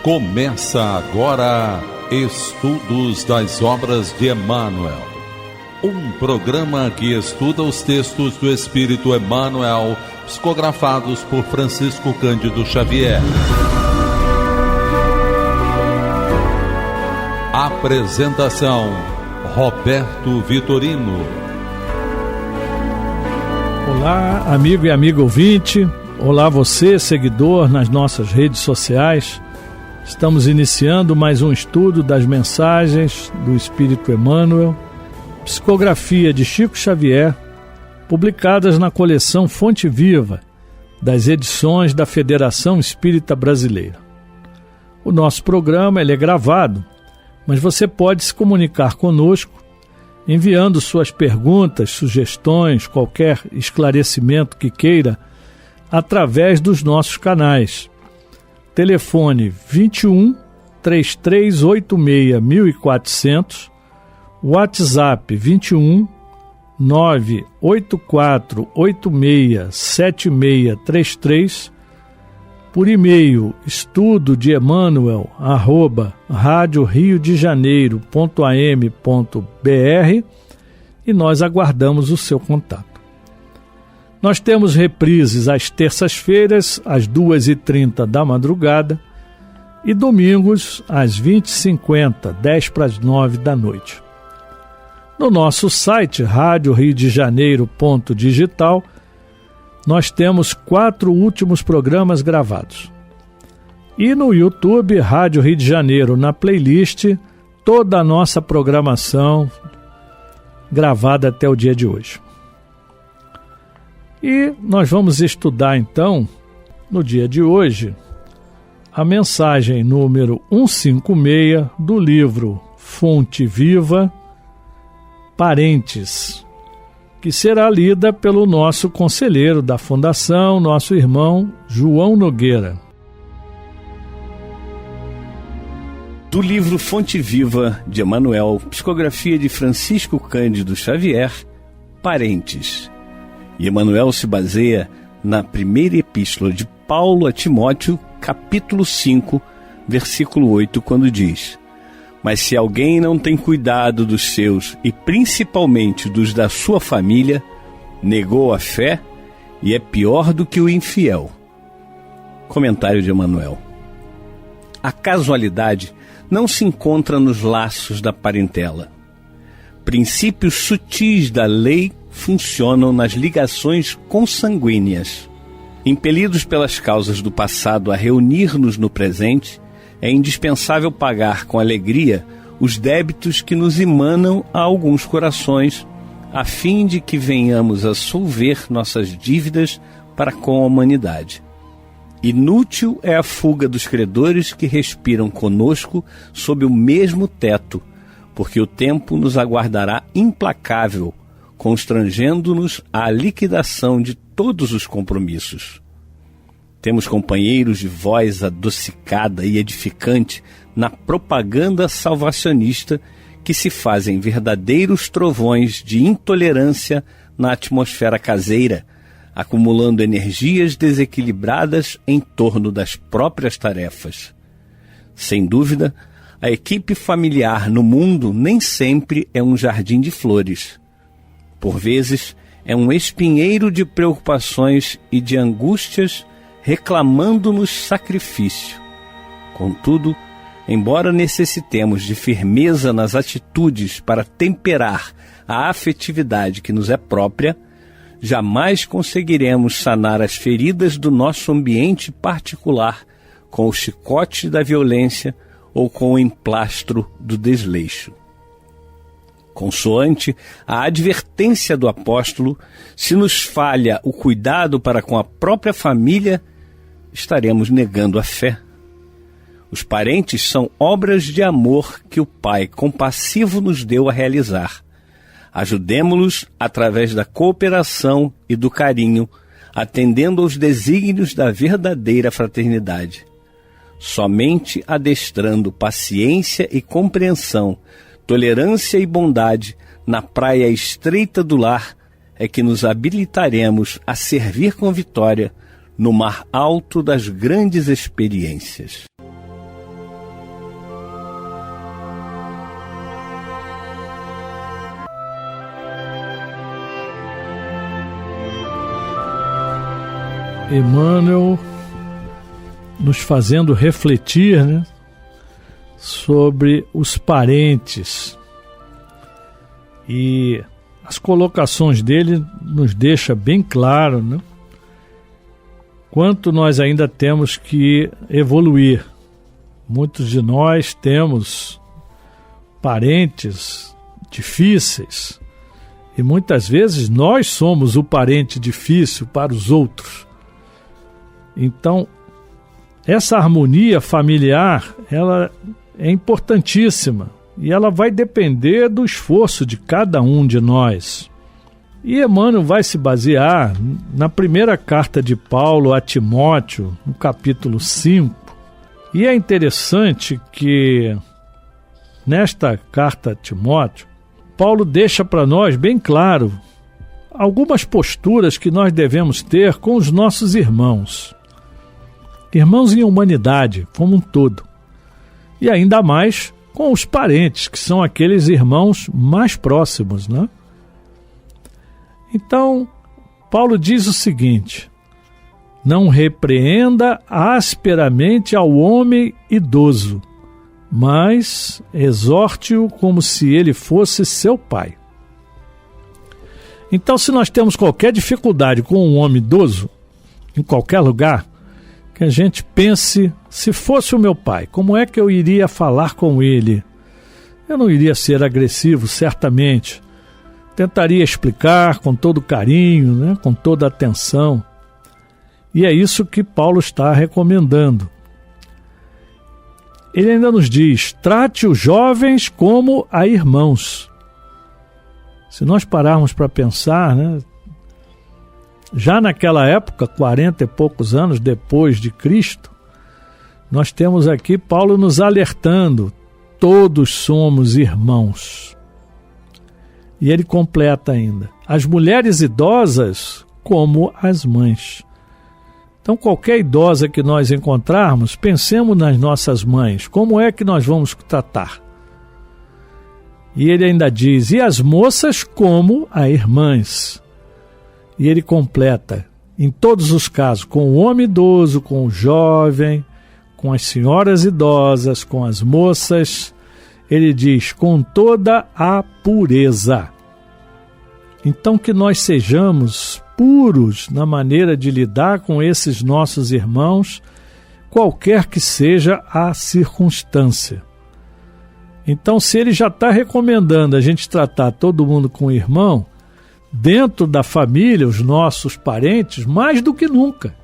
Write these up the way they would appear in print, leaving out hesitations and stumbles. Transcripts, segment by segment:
Começa agora Estudos das Obras de Emmanuel, um programa que estuda os textos do Espírito Emmanuel, psicografados por Francisco Cândido Xavier. Apresentação: Roberto Vitorino. Olá, amigo e amiga ouvinte. Olá você, seguidor nas nossas redes sociais. Estamos iniciando mais um estudo das mensagens do Espírito Emmanuel, psicografia de Chico Xavier, publicadas na coleção Fonte Viva, das edições da Federação Espírita Brasileira. O nosso programa é gravado, mas você pode se comunicar conosco enviando suas perguntas, sugestões, qualquer esclarecimento que queira, através dos nossos canais. Telefone 21 3386 1400, WhatsApp 21 98486 7633, por e-mail estudo@radioriodejaneiro.am.br, e nós aguardamos o seu contato. Nós temos reprises às terças-feiras, às 2h30 da madrugada, e domingos, às 20h50, 10:50 da noite. No nosso site, radioriodejaneiro.digital, nós temos 4 últimos programas gravados. E no YouTube, Rádio Rio de Janeiro, na playlist, toda a nossa programação gravada até o dia de hoje. E nós vamos estudar então, no dia de hoje, a mensagem número 156 do livro Fonte Viva, Parentes, que será lida pelo nosso conselheiro da Fundação, nosso irmão João Nogueira. Do livro Fonte Viva de Emmanuel, psicografia de Francisco Cândido Xavier, Parentes. E Emmanuel se baseia na primeira epístola de Paulo a Timóteo, capítulo 5, versículo 8, quando diz: Mas se alguém não tem cuidado dos seus, e principalmente dos da sua família, negou a fé e é pior do que o infiel. Comentário de Emmanuel. A casualidade não se encontra nos laços da parentela. Princípios sutis da lei funcionam nas ligações consanguíneas. Impelidos pelas causas do passado a reunir-nos no presente, é indispensável pagar com alegria os débitos que nos emanam a alguns corações, a fim de que venhamos a solver nossas dívidas para com a humanidade. Inútil é a fuga dos credores que respiram conosco sob o mesmo teto, porque o tempo nos aguardará implacável, constrangendo-nos à liquidação de todos os compromissos. Temos companheiros de voz adocicada e edificante na propaganda salvacionista que se fazem verdadeiros trovões de intolerância na atmosfera caseira, acumulando energias desequilibradas em torno das próprias tarefas. Sem dúvida, a equipe familiar no mundo nem sempre é um jardim de flores. Por vezes, é um espinheiro de preocupações e de angústias, reclamando-nos sacrifício. Contudo, embora necessitemos de firmeza nas atitudes para temperar a afetividade que nos é própria, jamais conseguiremos sanar as feridas do nosso ambiente particular com o chicote da violência ou com o emplastro do desleixo. Consoante a advertência do apóstolo, se nos falha o cuidado para com a própria família, estaremos negando a fé. Os parentes são obras de amor que o Pai compassivo nos deu a realizar. Ajudemo-los através da cooperação e do carinho, atendendo aos desígnios da verdadeira fraternidade. Somente adestrando paciência e compreensão, tolerância e bondade na praia estreita do lar é que nos habilitaremos a servir com vitória no mar alto das grandes experiências. Emmanuel nos fazendo refletir, né, sobre os parentes. E as colocações dele nos deixa bem claro, né, quanto nós ainda temos que evoluir. Muitos de nós temos parentes difíceis e muitas vezes nós somos o parente difícil para os outros. Então, essa harmonia familiar, ela é importantíssima e ela vai depender do esforço de cada um de nós. E Emmanuel vai se basear na primeira carta de Paulo a Timóteo, no capítulo 5. E é interessante que nesta carta a Timóteo, Paulo deixa para nós bem claro algumas posturas que nós devemos ter com os nossos irmãos. Irmãos em humanidade, como um todo. E ainda mais com os parentes, que são aqueles irmãos mais próximos, né? Então, Paulo diz o seguinte: não repreenda asperamente ao homem idoso, mas exorte-o como se ele fosse seu pai. Então, se nós temos qualquer dificuldade com um homem idoso, em qualquer lugar, que a gente pense, se fosse o meu pai, como é que eu iria falar com ele? Eu não iria ser agressivo, certamente. Tentaria explicar com todo carinho, né, com toda atenção. E é isso que Paulo está recomendando. Ele ainda nos diz: trate os jovens como a irmãos. Se nós pararmos para pensar, né, já naquela época, 40 e poucos anos depois de Cristo, nós temos aqui Paulo nos alertando: todos somos irmãos. E ele completa ainda: as mulheres idosas como as mães. Então, qualquer idosa que nós encontrarmos, pensemos nas nossas mães. Como é que nós vamos tratar? E ele ainda diz: e as moças como a irmãs. E ele completa: em todos os casos, com o homem idoso, com o jovem, com as senhoras idosas, com as moças, ele diz: com toda a pureza. Então, que nós sejamos puros na maneira de lidar com esses nossos irmãos, qualquer que seja a circunstância. Então, se ele já está recomendando a gente tratar todo mundo com irmão, dentro da família, os nossos parentes, mais do que nunca,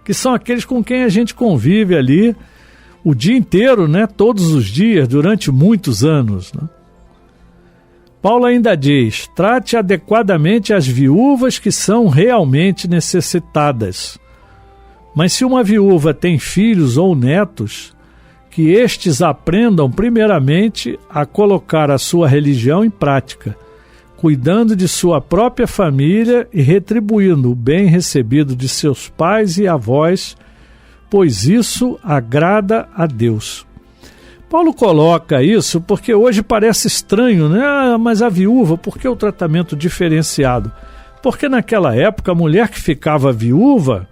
que são aqueles com quem a gente convive ali o dia inteiro, né? Todos os dias, durante muitos anos, né? Paulo ainda diz: trate adequadamente as viúvas que são realmente necessitadas. Mas se uma viúva tem filhos ou netos, que estes aprendam primeiramente a colocar a sua religião em prática, cuidando de sua própria família e retribuindo o bem recebido de seus pais e avós, pois isso agrada a Deus. Paulo coloca isso porque hoje parece estranho, né? Mas a viúva, por que o tratamento diferenciado? Porque naquela época a mulher que ficava viúva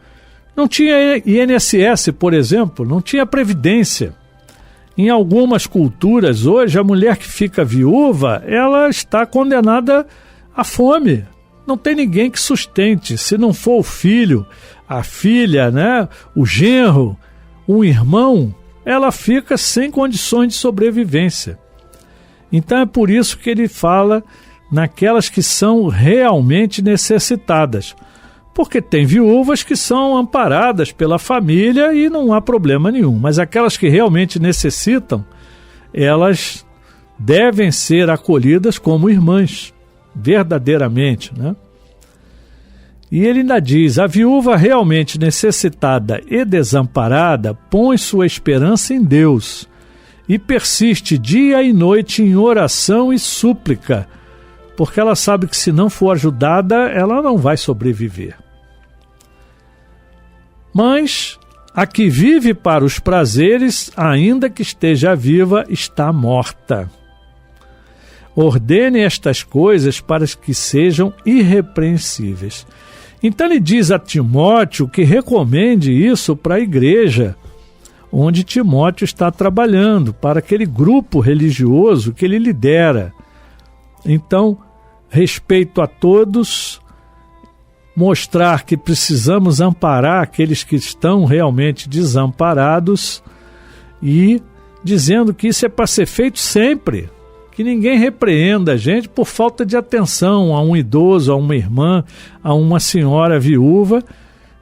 não tinha INSS, por exemplo, não tinha previdência. Em algumas culturas hoje, a mulher que fica viúva, ela está condenada à fome. Não tem ninguém que sustente. Se não for o filho, a filha, né, o genro, um irmão, ela fica sem condições de sobrevivência. Então é por isso que ele fala naquelas que são realmente necessitadas. Porque tem viúvas que são amparadas pela família e não há problema nenhum. Mas aquelas que realmente necessitam, elas devem ser acolhidas como irmãs, verdadeiramente, né? E ele ainda diz: a viúva realmente necessitada e desamparada põe sua esperança em Deus e persiste dia e noite em oração e súplica, porque ela sabe que se não for ajudada, ela não vai sobreviver. Mas a que vive para os prazeres, ainda que esteja viva, está morta. Ordene estas coisas para que sejam irrepreensíveis. Então ele diz a Timóteo que recomende isso para a igreja onde Timóteo está trabalhando, para aquele grupo religioso que ele lidera. Então, respeito a todos, mostrar que precisamos amparar aqueles que estão realmente desamparados e dizendo que isso é para ser feito sempre, que ninguém repreenda a gente por falta de atenção a um idoso, a uma irmã, a uma senhora viúva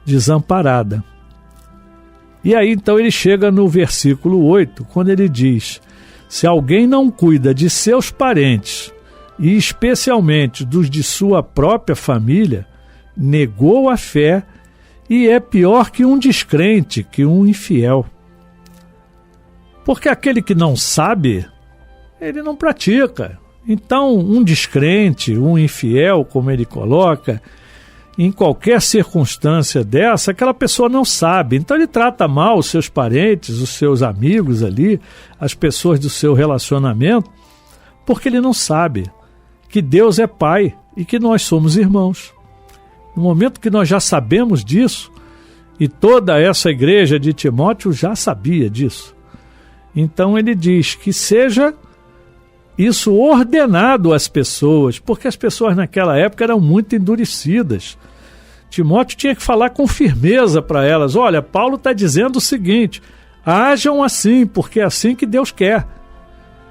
desamparada. E aí então ele chega no versículo 8, quando ele diz: se alguém não cuida de seus parentes, e especialmente dos de sua própria família, negou a fé e é pior que um descrente, que um infiel. Porque aquele que não sabe, ele não pratica. Então, um descrente, um infiel, como ele coloca, em qualquer circunstância dessa, aquela pessoa não sabe. Então ele trata mal os seus parentes, os seus amigos ali, as pessoas do seu relacionamento, porque ele não sabe que Deus é Pai e que nós somos irmãos. No momento que nós já sabemos disso, e toda essa igreja de Timóteo já sabia disso, então ele diz que seja isso ordenado às pessoas, porque as pessoas naquela época eram muito endurecidas. Timóteo tinha que falar com firmeza para elas: olha, Paulo está dizendo o seguinte, hajam assim, porque é assim que Deus quer.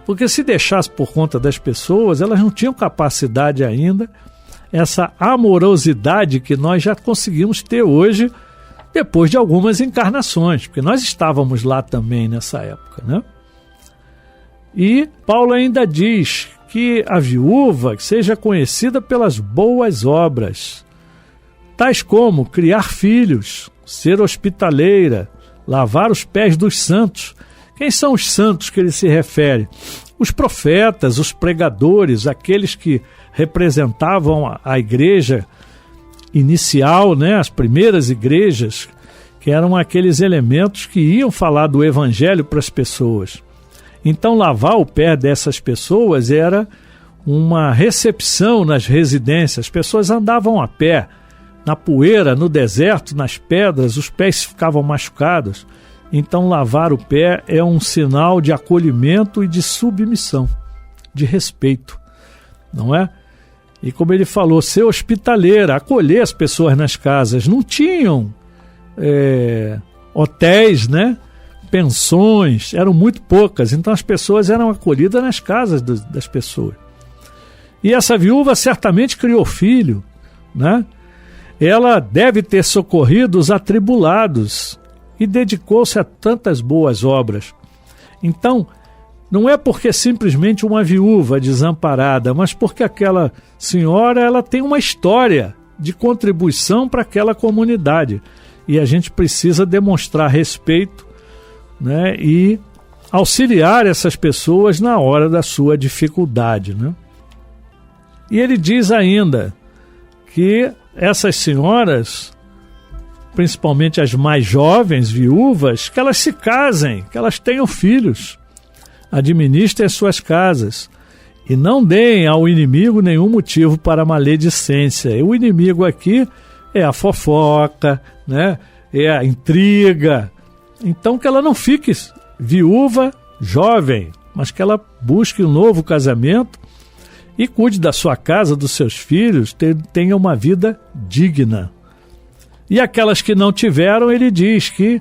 Porque se deixasse por conta das pessoas, elas não tinham capacidade ainda, essa amorosidade que nós já conseguimos ter hoje, depois de algumas encarnações, porque nós estávamos lá também nessa época, né? E Paulo ainda diz que a viúva seja conhecida pelas boas obras, tais como criar filhos, ser hospitaleira, lavar os pés dos santos. Quem são os santos que ele se refere? Os profetas, os pregadores, aqueles que representavam a igreja inicial, né? As primeiras igrejas, que eram aqueles elementos que iam falar do evangelho para as pessoas. Então, lavar o pé dessas pessoas era uma recepção nas residências. As pessoas andavam a pé, na poeira, no deserto, nas pedras, os pés ficavam machucados. Então, lavar o pé é um sinal de acolhimento e de submissão, de respeito, não é? E como ele falou, ser hospitaleira, acolher as pessoas nas casas. Não tinham hotéis, né? Pensões, eram muito poucas, então as pessoas eram acolhidas nas casas das pessoas. E essa viúva certamente criou filho, né? Ela deve ter socorrido os atribulados e dedicou-se a tantas boas obras. Então, não é porque simplesmente uma viúva desamparada, mas porque aquela senhora ela tem uma história de contribuição para aquela comunidade. E a gente precisa demonstrar respeito, né, e auxiliar essas pessoas na hora da sua dificuldade, né? E ele diz ainda que essas senhoras, principalmente as mais jovens, viúvas, que elas se casem, que elas tenham filhos, administrem as suas casas e não deem ao inimigo nenhum motivo para maledicência. E o inimigo aqui é a fofoca, né? É a intriga. Então que ela não fique viúva jovem, mas que ela busque um novo casamento e cuide da sua casa, dos seus filhos, tenha uma vida digna. E aquelas que não tiveram, ele diz que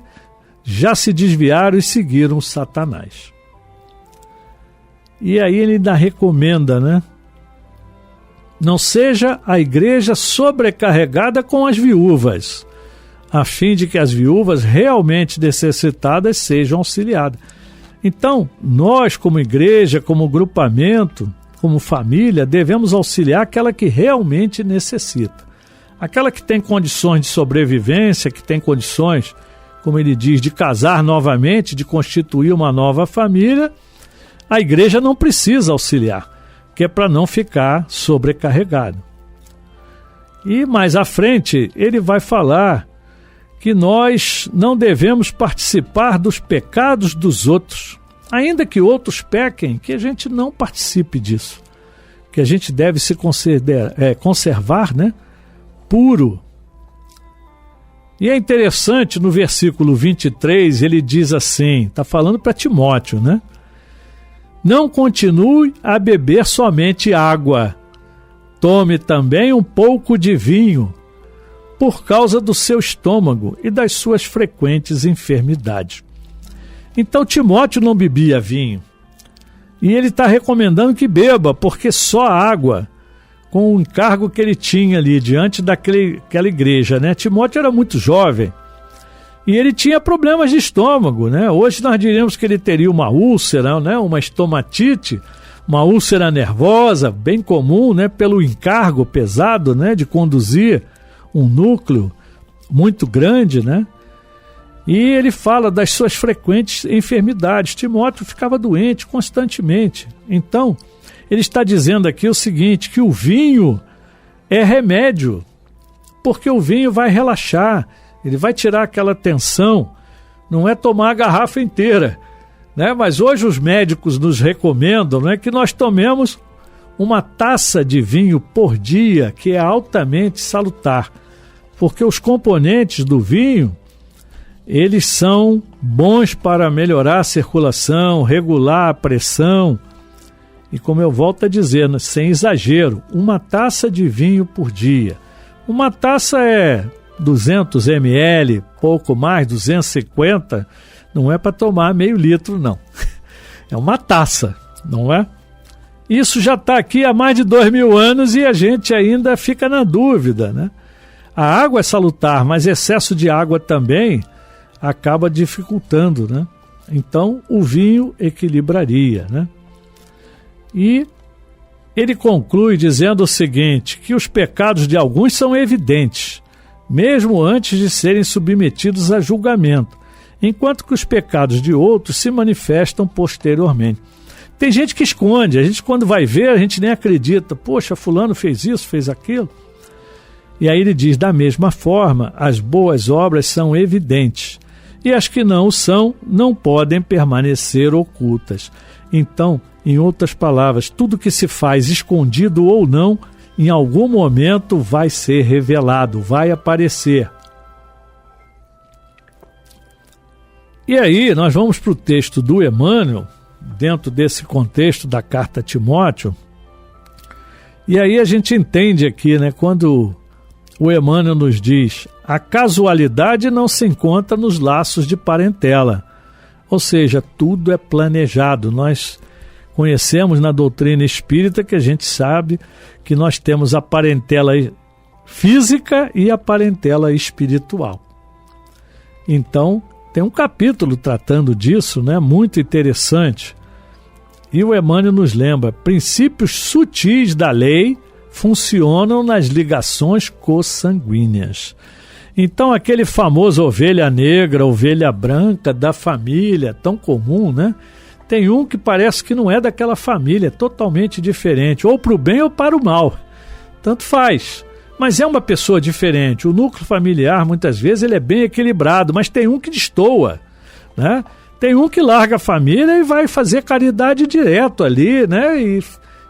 já se desviaram e seguiram Satanás. E aí ele ainda recomenda, né? Não seja a igreja sobrecarregada com as viúvas, a fim de que as viúvas realmente necessitadas sejam auxiliadas. Então, nós como igreja, como grupamento, como família, devemos auxiliar aquela que realmente necessita. Aquela que tem condições de sobrevivência, que tem condições, como ele diz, de casar novamente, de constituir uma nova família, a igreja não precisa auxiliar, que é para não ficar sobrecarregado. E mais à frente, ele vai falar que nós não devemos participar dos pecados dos outros, ainda que outros pequem, que a gente não participe disso, que a gente deve se conservar, né, puro, E é interessante, no versículo 23, ele diz assim, está falando para Timóteo, né? Não continue a beber somente água, tome também um pouco de vinho, por causa do seu estômago e das suas frequentes enfermidades. Então Timóteo não bebia vinho, e ele está recomendando que beba, porque só água, com o encargo que ele tinha ali diante daquela igreja, né? Timóteo era muito jovem e ele tinha problemas de estômago, né? Hoje nós diríamos que ele teria uma úlcera, né? Uma estomatite, uma úlcera nervosa, bem comum, né? Pelo encargo pesado, né? De conduzir um núcleo muito grande, né? E ele fala das suas frequentes enfermidades. Timóteo ficava doente constantemente. Então, ele está dizendo aqui o seguinte, que o vinho é remédio, porque o vinho vai relaxar, ele vai tirar aquela tensão, não é tomar a garrafa inteira, né? Mas hoje os médicos nos recomendam, né, que nós tomemos uma taça de vinho por dia, que é altamente salutar, porque os componentes do vinho, eles são bons para melhorar a circulação, regular a pressão. E como eu volto a dizer, sem exagero, uma taça de vinho por dia. Uma taça é 200 ml, pouco mais, 250, não é para tomar meio litro, não. É uma taça, não é? Isso já está aqui há mais de 2000 anos e a gente ainda fica na dúvida, né? A água é salutar, mas excesso de água também acaba dificultando, né? Então, o vinho equilibraria, né? E ele conclui dizendo o seguinte, que os pecados de alguns são evidentes, mesmo antes de serem submetidos a julgamento, enquanto que os pecados de outros se manifestam posteriormente. Tem gente que esconde, a gente quando vai ver, a gente nem acredita, poxa, fulano fez isso, fez aquilo. E aí ele diz, da mesma forma, as boas obras são evidentes, e as que não o são, não podem permanecer ocultas. Então, em outras palavras, tudo que se faz escondido ou não, em algum momento vai ser revelado, vai aparecer. E aí, nós vamos para o texto do Emmanuel, dentro desse contexto da carta a Timóteo, e aí a gente entende aqui, né, quando o Emmanuel nos diz, a casualidade não se encontra nos laços de parentela, ou seja, tudo é planejado. Nós conhecemos na doutrina espírita que a gente sabe que nós temos a parentela física e a parentela espiritual. Então, tem um capítulo tratando disso, né, muito interessante. E o Emmanuel nos lembra, princípios sutis da lei funcionam nas ligações consanguíneas. Então, aquele famoso ovelha negra, ovelha branca da família, tão comum, né? Tem um que parece que não é daquela família, é totalmente diferente, ou para o bem ou para o mal. Tanto faz. Mas é uma pessoa diferente. O núcleo familiar, muitas vezes, ele é bem equilibrado, mas tem um que destoa, né? Tem um que larga a família e vai fazer caridade direto ali, né? E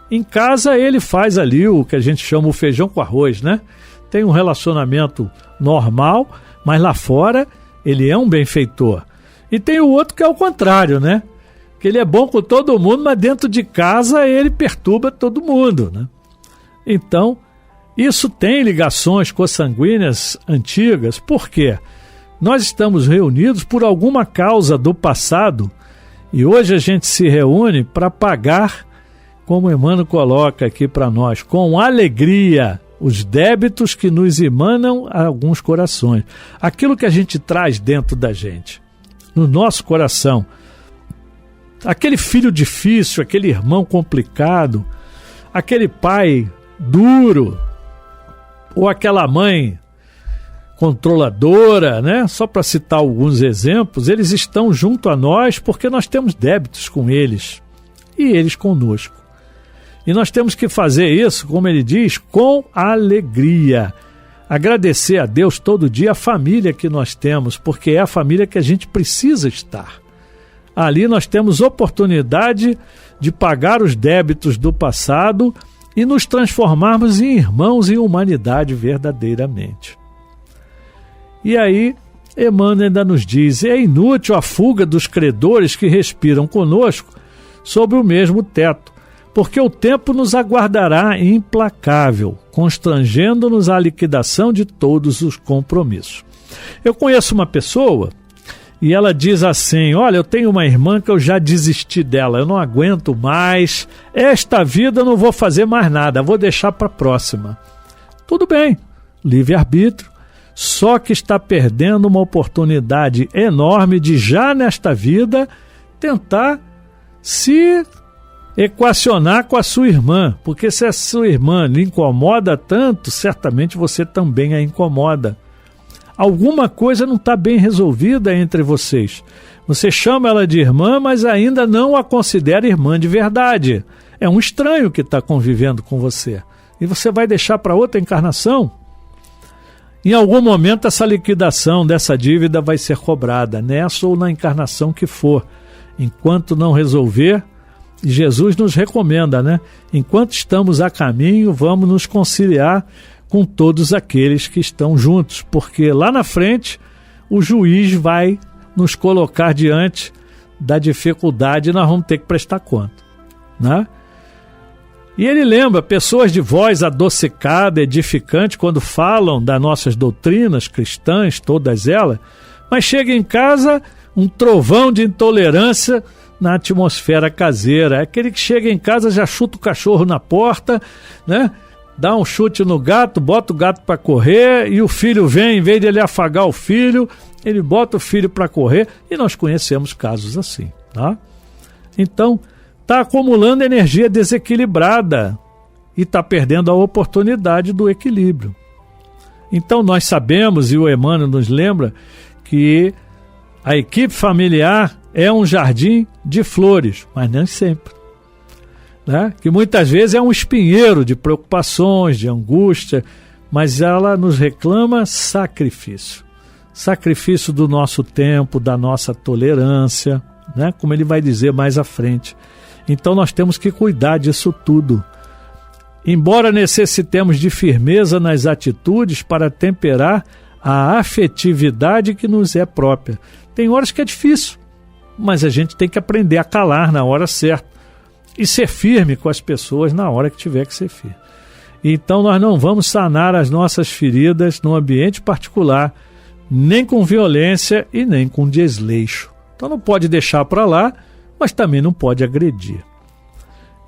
em casa ele faz ali o que a gente chama o feijão com arroz, né? Tem um relacionamento normal, mas lá fora ele é um benfeitor. E tem o outro que é o contrário, né? Que ele é bom com todo mundo, mas dentro de casa ele perturba todo mundo, né? Então, isso tem ligações consanguíneas antigas, por quê? Nós estamos reunidos por alguma causa do passado e hoje a gente se reúne para pagar, como o Emmanuel coloca aqui para nós, com alegria, os débitos que nos emanam a alguns corações. Aquilo que a gente traz dentro da gente, no nosso coração. Aquele filho difícil, aquele irmão complicado, aquele pai duro, ou aquela mãe controladora, né? Só para citar alguns exemplos, eles estão junto a nós porque nós temos débitos com eles e eles conosco. E nós temos que fazer isso, como ele diz, com alegria. Agradecer a Deus todo dia a família que nós temos, porque é a família que a gente precisa estar. Ali nós temos oportunidade de pagar os débitos do passado e nos transformarmos em irmãos em humanidade verdadeiramente. E aí, Emmanuel ainda nos diz: é inútil a fuga dos credores que respiram conosco sob o mesmo teto, porque o tempo nos aguardará implacável, constrangendo-nos à liquidação de todos os compromissos. Eu conheço uma pessoa e ela diz assim: olha, eu tenho uma irmã que eu já desisti dela, eu não aguento mais, esta vida eu não vou fazer mais nada, vou deixar para a próxima. Tudo bem, livre-arbítrio, só que está perdendo uma oportunidade enorme de já nesta vida tentar se equacionar com a sua irmã, porque se a sua irmã lhe incomoda tanto, certamente você também a incomoda. Alguma coisa não está bem resolvida entre vocês. Você chama ela de irmã, mas ainda não a considera irmã de verdade. É um estranho que está convivendo com você. E você vai deixar para outra encarnação? Em algum momento essa liquidação dessa dívida vai ser cobrada, nessa ou na encarnação que for. Enquanto não resolver, Jesus nos recomenda, né? Enquanto estamos a caminho, vamos nos conciliar com todos aqueles que estão juntos, porque lá na frente o juiz vai nos colocar diante da dificuldade e nós vamos ter que prestar conta, né? E ele lembra pessoas de voz adocicada, edificante, quando falam das nossas doutrinas cristãs, todas elas, mas chega em casa um trovão de intolerância na atmosfera caseira. É aquele que chega em casa, já chuta o cachorro na porta, né? Dá um chute no gato, bota o gato para correr, e o filho vem, em vez de ele afagar o filho, ele bota o filho para correr, e nós conhecemos casos assim, tá? Então, está acumulando energia desequilibrada e está perdendo a oportunidade do equilíbrio. Então nós sabemos, e o Emmanuel nos lembra, que a equipe familiar é um jardim de flores, mas nem sempre, né? Que muitas vezes é um espinheiro de preocupações, de angústia, mas ela nos reclama sacrifício. Sacrifício do nosso tempo, da nossa tolerância, né? Como ele vai dizer mais à frente. Então nós temos que cuidar disso tudo. Embora necessitemos de firmeza nas atitudes para temperar a afetividade que nos é própria. Tem horas que é difícil, mas a gente tem que aprender a calar na hora certa e ser firme com as pessoas na hora que tiver que ser firme. Então nós não vamos sanar as nossas feridas no ambiente particular, nem com violência e nem com desleixo. Então não pode deixar para lá, mas também não pode agredir.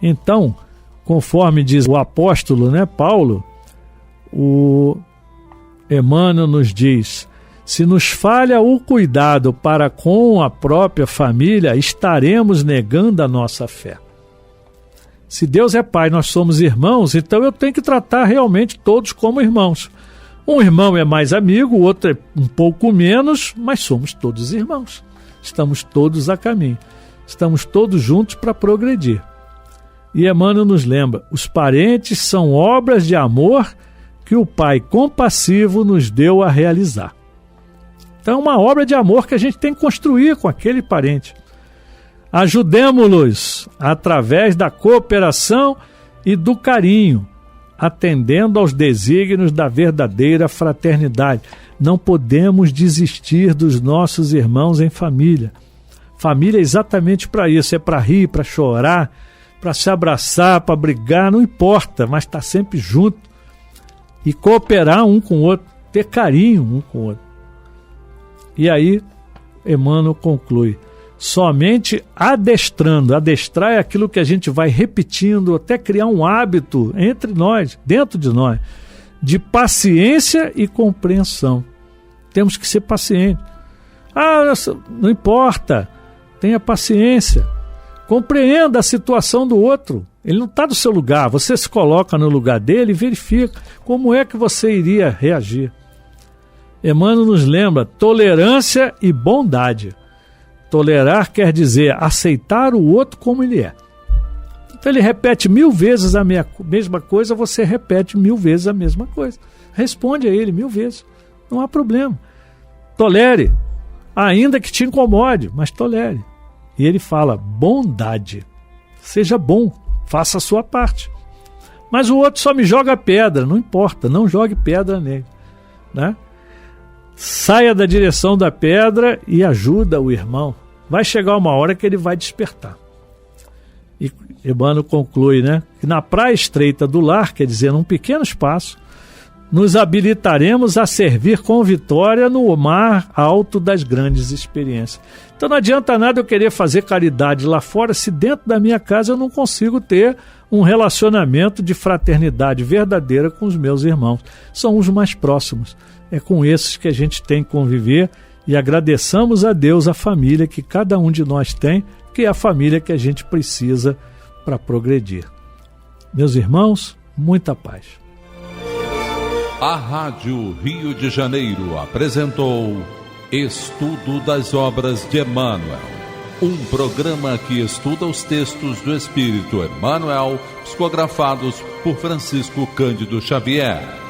Então, conforme diz o apóstolo, né, Paulo, o Emmanuel nos diz: se nos falha o cuidado para com a própria família, estaremos negando a nossa fé. Se Deus é Pai, nós somos irmãos, então eu tenho que tratar realmente todos como irmãos. Um irmão é mais amigo, o outro é um pouco menos, mas somos todos irmãos. Estamos todos a caminho. Estamos todos juntos para progredir. E Emmanuel nos lembra: os parentes são obras de amor que o Pai compassivo nos deu a realizar. Então é uma obra de amor que a gente tem que construir com aquele parente. Ajudemo-los através da cooperação e do carinho, atendendo aos desígnios da verdadeira fraternidade. Não podemos desistir dos nossos irmãos em família. Família é exatamente para isso, é para rir, para chorar, para se abraçar, para brigar, não importa, mas estar sempre junto e cooperar um com o outro, ter carinho um com o outro. E aí, Emmanuel conclui: somente adestrando, adestrar é aquilo que a gente vai repetindo até criar um hábito entre nós, dentro de nós, de paciência e compreensão. Temos que ser pacientes. Não importa, tenha paciência, compreenda a situação do outro. Ele não está do seu lugar, você se coloca no lugar dele e verifica como é que você iria reagir. Emmanuel nos lembra: tolerância e bondade. Tolerar quer dizer aceitar o outro como ele é. Então ele repete 1000 vezes a mesma coisa, você repete 1000 vezes a mesma coisa. Responde a ele 1000 vezes, não há problema. Tolere, ainda que te incomode, mas tolere. E ele fala: bondade. Seja bom, faça a sua parte. Mas o outro só me joga pedra, não importa, não jogue pedra nele, né? saia da direção da pedra e ajuda o irmão. Vai chegar uma hora que ele vai despertar. E Emmanuel conclui, que na praia estreita do lar, quer dizer, num pequeno espaço, nos habilitaremos a servir com vitória no mar alto das grandes experiências. Então não adianta nada eu querer fazer caridade lá fora se dentro da minha casa eu não consigo ter um relacionamento de fraternidade verdadeira com os meus irmãos. São os mais próximos. É com esses que a gente tem que conviver e agradeçamos a Deus a família que cada um de nós tem, que é a família que a gente precisa para progredir. Meus irmãos, muita paz. A Rádio Rio de Janeiro apresentou Estudo das Obras de Emmanuel, um programa que estuda os textos do Espírito Emmanuel, psicografados por Francisco Cândido Xavier.